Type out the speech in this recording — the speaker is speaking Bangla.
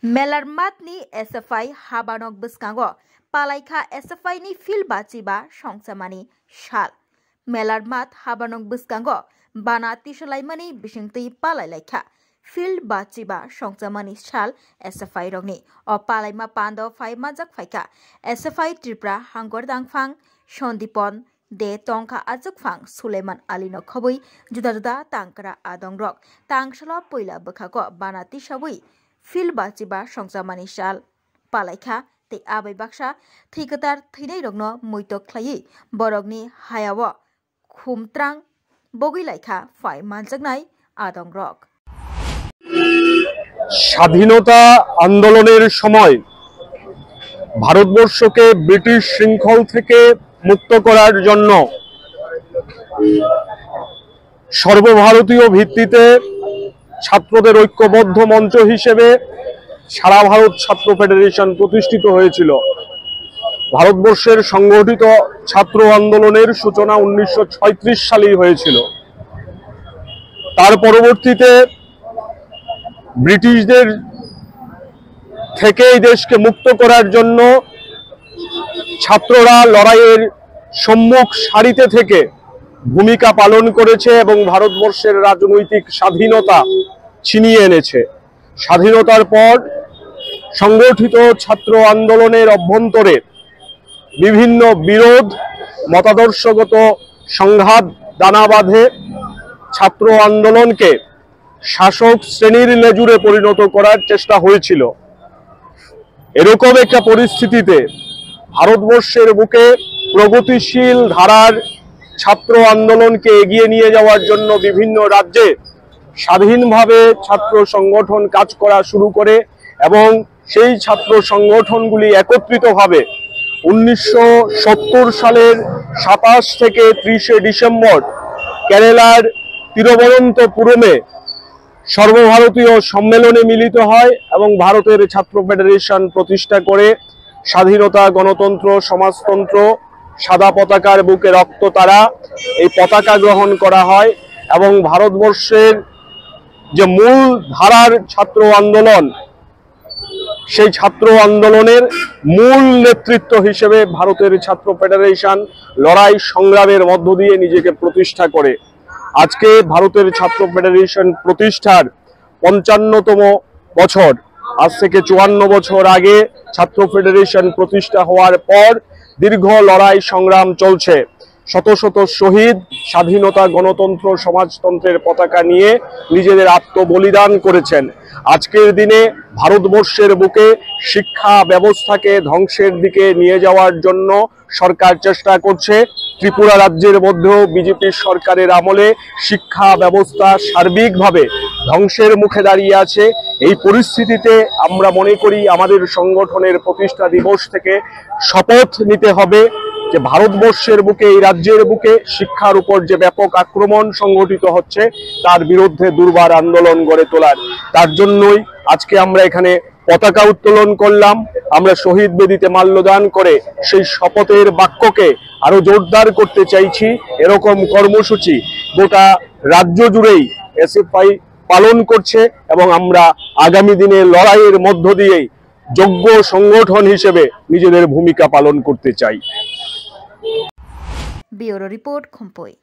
Melarmatni SFI Habanok Biskango Palaika SFI ni fil baciba songsamani shal Melarmat Habanok Biskango Bana Tishalaimani Bishingti Palalaika fil baciba songsamani shal SFI rogni o Palaima Pando Fai Majak Faika SFI Tripura Hangor Dangfang Shondipon de tongka ajukfang Suleiman Alino khobui juda tangkara adongrok tangshala poila bokhago banati sabui fil baciba songsamani shal palaikha te abai baksa thikatar thinai rogno muito khlai borogni hayawo khumtrang bogilaikha fai manjaknai adongrok স্বাধীনতা আন্দোলনের সময় ভারতবর্ষকে ব্রিটিশ শৃঙ্খল থেকে মুক্ত করার জন্য সর্বভারতীয় ভিত্তিতে ছাত্রদের ঐক্যবদ্ধ মঞ্চ হিসেবে সারা ভারত ছাত্র ফেডারেশন প্রতিষ্ঠিত হয়েছিল। ভারতবর্ষের সংগঠিত ছাত্র আন্দোলনের সূচনা 1936 সালেই হয়েছিল। তার পরবর্তীতে ব্রিটিশদের থেকে এই দেশকে মুক্ত করার জন্য ছাত্ররা লড়াইয়ের সম্মুখ সারিতে থেকে ভূমিকা পালন করেছে এবং ভারতবর্ষের রাজনৈতিক স্বাধীনতা ছিনিয়ে এনেছে। স্বাধীনতার পর সংগঠিত ছাত্র আন্দোলনের অভ্যন্তরে বিভিন্ন বিরোধ মতাদর্শগত সংঘাত দানা বাঁধে ছাত্র আন্দোলনকে শাসক শ্রেণীর লেজুরে পরিণত করার চেষ্টা হয়েছিল। এরকম একটা পরিস্থিতিতে ভারতবর্ষের বুকে প্রগতিশীল ধারার ছাত্র আন্দোলনকে এগিয়ে নিয়ে যাওয়ার জন্য বিভিন্ন রাজ্যে স্বাধীনভাবে ছাত্র সংগঠন কাজ করা শুরু করে এবং সেই ছাত্র সংগঠনগুলি একত্রিতভাবে 1970 সালের 27 থেকে 30 ডিসেম্বর কেরালার তিরুবনন্তপুরমে সর্বভারতীয় সম্মেলনে মিলিত হয় এবং ভারতের ছাত্র ফেডারেশন প্রতিষ্ঠা করে স্বাধীনতা, গণতন্ত্র, সমাজতন্ত্র, সাদা পতাকার বুকে রক্ত তারা এই পতাকা গ্রহণ করা হয় এবং ভারতবর্ষের যে মূল ধারার ছাত্র আন্দোলন সেই ছাত্র আন্দোলনের মূল নেতৃত্ব হিসেবে ভারতের ছাত্র ফেডারেশন লড়াই সংগ্রামের মধ্য দিয়ে নিজেকে প্রতিষ্ঠা করে। আজকে ভারতের ছাত্র ফেডারেশন প্রতিষ্ঠার 55তম বছর। আজ থেকে 54 বছর আগে ছাত্র ফেডারেশন প্রতিষ্ঠা হওয়ার পর দীর্ঘ লড়াই সংগ্রাম চলছে। শত শত শহীদ স্বাধীনতা, গণতন্ত্র, সমাজতন্ত্রের পতাকা নিয়ে নিজেদের আত্মবলিদান করেছেন। আজকের দিনে ভারতবর্ষের বুকে শিক্ষা ব্যবস্থাকে ধ্বংসের দিকে নিয়ে যাওয়ার জন্য সরকার চেষ্টা করছে। ত্রিপুরা রাজ্যের মধ্যেও বিজেপি সরকারের আমলে শিক্ষা ব্যবস্থা সার্বিকভাবে ধ্বংসের মুখে দাঁড়িয়ে আছে। এই পরিস্থিতিতে আমরা মনে করি আমাদের সংগঠনের প্রতিষ্ঠা দিবস থেকে শপথ নিতে হবে যে ভারতবর্ষের বুকে, এই রাজ্যের বুকে শিক্ষার উপর যে ব্যাপক আক্রমণ সংগঠিত হচ্ছে তার বিরুদ্ধে দুর্বার আন্দোলন গড়ে তোলার। তার জন্যই আজকে আমরা এখানে পতাকা উত্তোলন করলাম। আমরা শহীদ বেদিতে মাল্যদান করে সেই শপথের বাক্যকে আরো জোরদার করতে চাইছি। এরকম কর্মসূচি গোটা রাজ্য জুড়েই এসএফআই পালন করছে এবং আমরা আগামী দিনে লড়াইয়ের মধ্য দিয়েই যোগ্য সংগঠন হিসেবে নিজেদের ভূমিকা পালন করতে চাই। Bureau report খুমপুই।